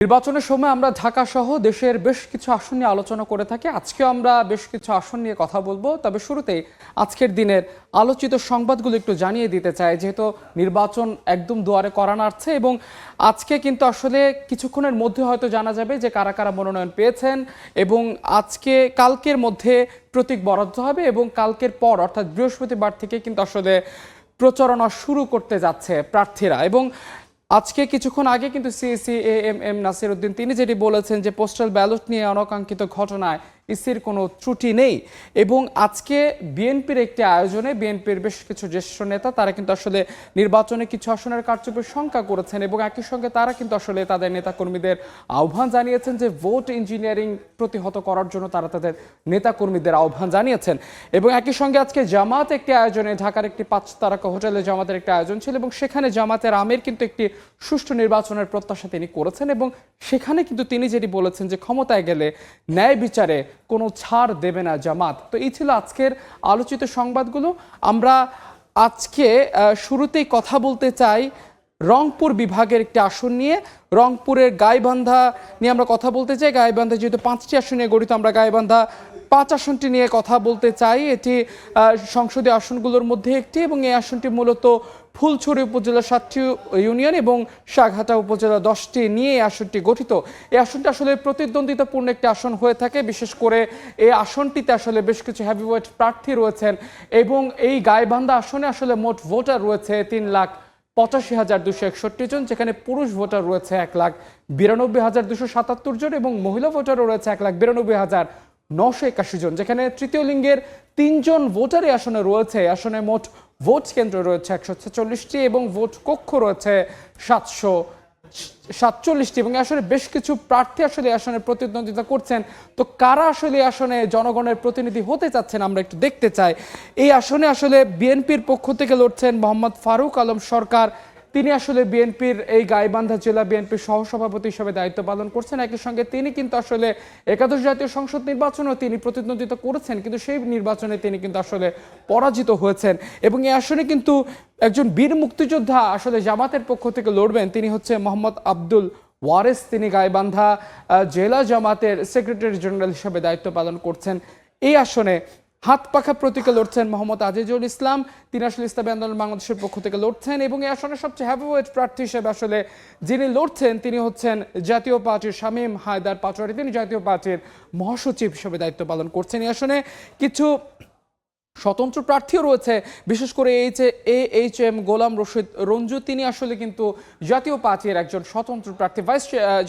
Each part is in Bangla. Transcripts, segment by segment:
নির্বাচনের সময় আমরা ঢাকা সহ দেশের বেশ কিছু আসন নিয়ে আলোচনা করে থাকি। আজকেও আমরা বেশ কিছু আসন নিয়ে কথা বলবো। তবে শুরুতেই আজকের দিনের আলোচিত সংবাদগুলো একটু জানিয়ে দিতে চাই, যেহেতু নির্বাচন একদম দুয়ারে করা নাড়ছে এবং আজকে কিন্তু আসলে কিছুক্ষণের মধ্যে হয়তো জানা যাবে যে কারা কারা মনোনয়ন পেয়েছেন এবং কালকের মধ্যে প্রতীক বরাদ্দ হবে এবং কালকের পর অর্থাৎ বৃহস্পতিবার থেকে কিন্তু আসলে প্রচারণা শুরু করতে যাচ্ছে প্রার্থীরা। এবং আজকে কিছুক্ষণ আগে কিন্তু সিএসি এএমএম নাসির উদ্দিন তিনি যেটি বলেছেন যে পোস্টাল ব্যালট নিয়ে অনাকাঙ্ক্ষিত ঘটনায় ইসির কোনো ত্রুটি নেই এবং আজকে বিএনপির একটি আয়োজনে বিএনপির বেশ কিছু জ্যেষ্ঠ নেতা তারা কিন্তু আসলে নির্বাচনে কিছু আসনের কারচুপির শঙ্কা করেছেন এবং একই সঙ্গে তারা কিন্তু আসলে তাদের নেতাকর্মীদের আহ্বান জানিয়েছেন যে ভোট ইঞ্জিনিয়ারিং প্রতিহত করার জন্য তারা তাদের নেতাকর্মীদের আহ্বান জানিয়েছেন। এবং একই সঙ্গে আজকে জামাত একটি আয়োজনে ঢাকার একটি 5 তারকা হোটেলে জামাতের একটি আয়োজন ছিল এবং সেখানে জামাতের আমির কিন্তু একটি সুষ্ঠু নির্বাচনের প্রত্যাশা তিনি করেছেন এবং সেখানে কিন্তু তিনি যেটি বলেছেন যে ক্ষমতায় গেলে ন্যায় বিচারে কোনো ছাড় দেবে না জামাত। তো এই ছিল আজকের আলোচিত সংবাদগুলো। আমরা আজকে শুরুতেই কথা বলতে চাই রংপুর বিভাগের একটি আসন নিয়ে। রংপুরের গাইবান্ধা নিয়ে আমরা কথা বলতে চাই। গাইবান্ধা যেহেতু 5টি আসন নিয়ে গঠিত, আমরা গাইবান্ধা 5 আসনটি নিয়ে কথা বলতে চাই। এটি সংসদীয় আসনগুলোর মধ্যে একটি এবং এই আসনটি মূলত ফুলছড়ি উপজেলা 7টি ইউনিয়ন এবং সাঘাটা উপজেলা 10টি নিয়ে এই আসনটি গঠিত। এই আসনটি আসলে প্রতিদ্বন্দ্বিতাপূর্ণ একটি আসন হয়ে থাকে, বিশেষ করে এই আসনটিতে আসলে বেশ কিছু হেভিওয়েট প্রার্থী রয়েছেন এবং এই গাইবান্ধা আসনে আসলে মোট ভোটার রয়েছে 3,85,261 জন, যেখানে পুরুষ ভোটার রয়েছে 1,92,277 জন এবং মহিলা ভোটারও রয়েছে 1,92,981 জন, যেখানে তৃতীয় লিঙ্গের 3 জন ভোটার এই আসনে রয়েছে। আসনে মোট ভোট কেন্দ্র রয়েছে 146টি এবং ভোট কক্ষ রয়েছে 747টি এবং আসলে বেশ কিছু প্রার্থী আসলে আসনে প্রতিদ্বন্দ্বিতা করছেন। তো কারা আসলে আসনে জনগণের প্রতিনিধি হতে চাচ্ছেন আমরা একটু দেখতে চাই। এই আসনে আসলে বিএনপির পক্ষ থেকে লড়ছেন মোহাম্মদ ফারুক আলম সরকার। তিনি আসলে বিএনপির এই গাইবান্ধা জেলা বিএনপির সহসভাপতি হিসেবে দায়িত্ব পালন করছেন। একই সঙ্গে তিনি কিন্তু আসলে একাদশ জাতীয় সংসদ নির্বাচনেও তিনি প্রতিদ্বন্দ্বিতা করেছেন, কিন্তু সেই নির্বাচনে তিনি কিন্তু আসলে পরাজিত হয়েছেন এবং এই আসনে কিন্তু একজন বীর মুক্তিযোদ্ধা আসলে জামাতের পক্ষ থেকে লড়বেন। তিনি হচ্ছে মোহাম্মদ আব্দুল ওয়ারেস। তিনি গাইবান্ধা জেলা জামাতের সেক্রেটারি জেনারেল হিসেবে দায়িত্ব পালন করছেন। এই আসনে হাত পাখা প্রতীকে লড়ছেন মোহাম্মদ আজিজুল ইসলাম। তিনি আসলে ইসলামী আন্দোলন বাংলাদেশের পক্ষ থেকে লড়ছেন এবং এই আসনে সবচেয়ে হেভিওয়েট প্রার্থী হিসেবে আসলে যিনি লড়ছেন তিনি হচ্ছেন জাতীয় পার্টির শামীম হায়দার পাটোয়ারি। তিনি জাতীয় পার্টির মহাসচিব হিসেবে দায়িত্ব পালন করছেন। এই আসনে কিছু স্বতন্ত্র প্রার্থীও রয়েছে, বিশেষ করে এইচ এম গোলাম রশিদ রঞ্জু। তিনি আসলে কিন্তু জাতীয় পার্টির একজন স্বতন্ত্র প্রার্থী,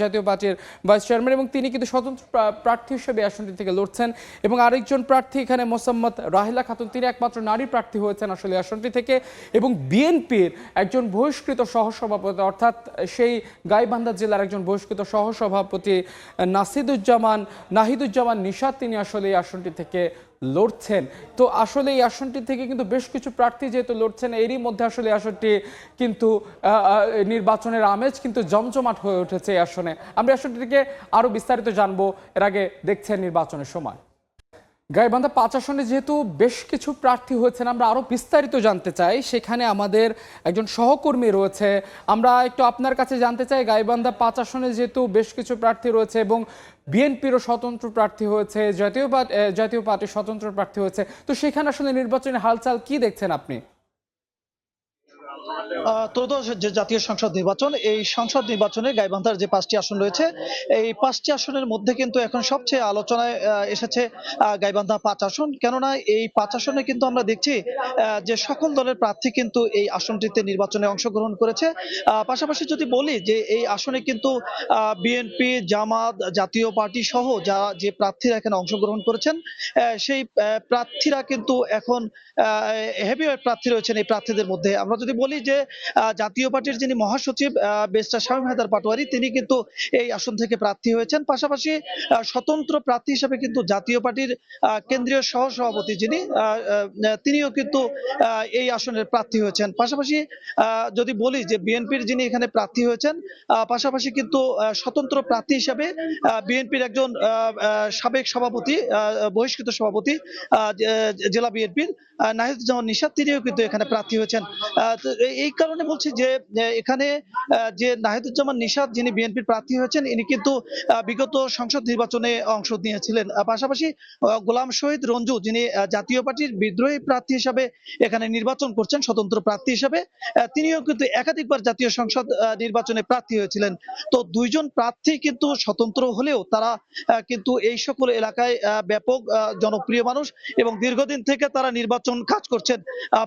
জাতীয় পার্টির ভাইস চেয়ারম্যান এবং তিনি কিন্তু স্বতন্ত্র প্রার্থী হিসেবে আসনটি থেকে লড়ছেন। এবং আরেকজন প্রার্থী এখানে মোসাম্মদ রাহিলা খাতুন, তিনি একমাত্র নারী প্রার্থী হয়েছেন আসলে আসনটি থেকে এবং বিএনপির একজন বহিষ্কৃত সহসভাপতি অর্থাৎ সেই গাইবান্ধা জেলার একজন বহিষ্কৃত সহসভাপতি নাহিদুজ্জামান নিশাত, তিনি আসলে এই আসনটি থেকে লড়ছেন। তো আসলে এই আসনটি থেকে কিন্তু বেশ কিছু প্রার্থী যেহেতু লড়ছেন, এরই মধ্যে আসলে আসনটি কিন্তু নির্বাচনের আমেজ কিন্তু জমজমাট হয়ে উঠেছে এই আসনে। আমরা আসনটি থেকে আরো বিস্তারিত জানবো, এর আগে দেখছেন নির্বাচনের সময়। গাইবান্ধা 5 আসনে যেহেতু বেশ কিছু প্রার্থী হয়েছেন, আমরা আরো বিস্তারিত জানতে চাই। সেখানে আমাদের একজন সহকর্মী রয়েছে, আমরা একটু আপনার কাছে জানতে চাই গাইবান্ধা 5 আসনে যেহেতু বেশ কিছু প্রার্থী রয়েছে এবং বিএনপিরও স্বতন্ত্র প্রার্থী হয়েছে, জাতীয় পার্টির স্বতন্ত্র প্রার্থী হয়েছে, তো সেখানে আসলে নির্বাচনী হালচাল কি দেখছেন আপনি? ত্রয়োদশ যে জাতীয় সংসদ নির্বাচন, এই সংসদ নির্বাচনে গাইবান্ধার যে 5টি আসন রয়েছে, এই 5টি আসনের মধ্যে কিন্তু এখন সবচেয়ে আলোচনায় এসেছে গাইবান্ধা 5 আসন। কেননা এই 5 আসনে কিন্তু আমরা দেখছি যে সকল দলের প্রার্থী কিন্তু এই আসনটিতে নির্বাচনে অংশগ্রহণ করেছে। পাশাপাশি যদি বলি যে এই আসনে কিন্তু বিএনপি, জামাত, জাতীয় পার্টি সহ যে প্রার্থীরা এখানে অংশগ্রহণ করেছেন, সেই প্রার্থীরা কিন্তু এখন হেভিওয়েট প্রার্থী রয়েছেন। এই প্রার্থীদের মধ্যে আমরা যদি বলি যে জাতীয় পার্টির যিনি মহাসচিব ব্যারিস্টার শামীম হায়দার পাটোয়ারি, তিনি কিন্তু এই আসন থেকে প্রার্থী হয়েছেন। পাশাপাশি স্বতন্ত্র প্রার্থী হিসেবে কিন্তু জাতীয় পার্টির কেন্দ্রীয় সহসভাপতি তিনিও কিন্তু এই আসনের প্রার্থী হয়েছেন। পাশাপাশি যদি বলি যে বিএনপির যিনি এখানে প্রার্থী হয়েছেন, পাশাপাশি কিন্তু স্বতন্ত্র প্রার্থী হিসেবে বিএনপির একজন সাবেক সভাপতি, বহিষ্কৃত সভাপতি জেলা বিএনপির নাহিদুজ্জামান নিশাত, তিনিও কিন্তু এখানে প্রার্থী হয়েছেন। এই কারণে বলছি যে এখানে যে নাহিদুজ্জামান নিশাত যিনি বিএনপির প্রার্থী হয়েছেন ইনি কিন্তু বিগত সংসদ নির্বাচনে অংশ নিয়েছিলেন। পাশাপাশি গোলাম শহীদ রঞ্জু যিনি জাতীয় পার্টির বিদ্রোহী প্রার্থী হিসাবে এখানে নির্বাচন করছেন স্বতন্ত্র প্রার্থী হিসাবে, তিনিও কিন্তু একাধিকবার জাতীয় সংসদ নির্বাচনে প্রার্থী হয়েছিলেন। তো দুইজন প্রার্থী কিন্তু স্বতন্ত্র হলেও তারা কিন্তু এই সকল এলাকায় ব্যাপক জনপ্রিয় মানুষ এবং দীর্ঘদিন থেকে তারা নির্বাচন কাজ করছেন।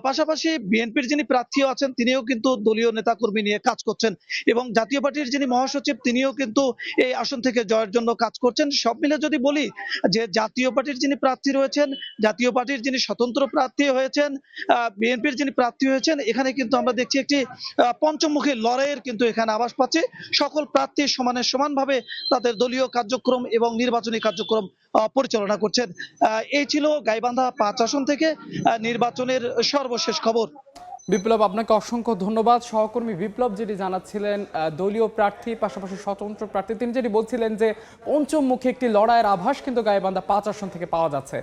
পাশাপাশি বিএনপির যিনি প্রার্থীও আছেন তিনিও কিন্তু দলীয় নেতাকর্মী নিয়ে কাজ করছেন এবং জাতীয় পার্টির যিনি মহাসচিব তিনিও কিন্তু এই আসন থেকে জয়ের জন্য কাজ করছেন। সব মিলে যদি বলি যে জাতীয় পার্টির যিনি প্রার্থী রয়েছেন, জাতীয় পার্টির যিনি স্বতন্ত্র প্রার্থী হয়েছেন, বিএনপির যিনি প্রার্থী হয়েছেন, এখানে কিন্তু আমরা দেখছি একটি পঞ্চমুখী লড়াইয়ের কিন্তু এখানে আভাস পাচ্ছি। সকল প্রার্থী সমানভাবে তাদের দলীয় কার্যক্রম এবং নির্বাচনী কার্যক্রম পরিচালনা করছেন। এই ছিল গাইবান্ধা ৫ আসন থেকে নির্বাচনের সর্বশেষ খবর। বিপ্লব, আপনাকে অসংখ্য ধন্যবাদ। সহকর্মী বিপ্লব যেটি জানাচ্ছিলেন দলীয় প্রার্থী পাশাপাশি স্বতন্ত্র প্রার্থী, তিনি যেটি বলছিলেন যে পঞ্চমুখী একটি লড়াইয়ের আভাস কিন্তু গাইবান্ধা ৫ আসন থেকে পাওয়া যাচ্ছে।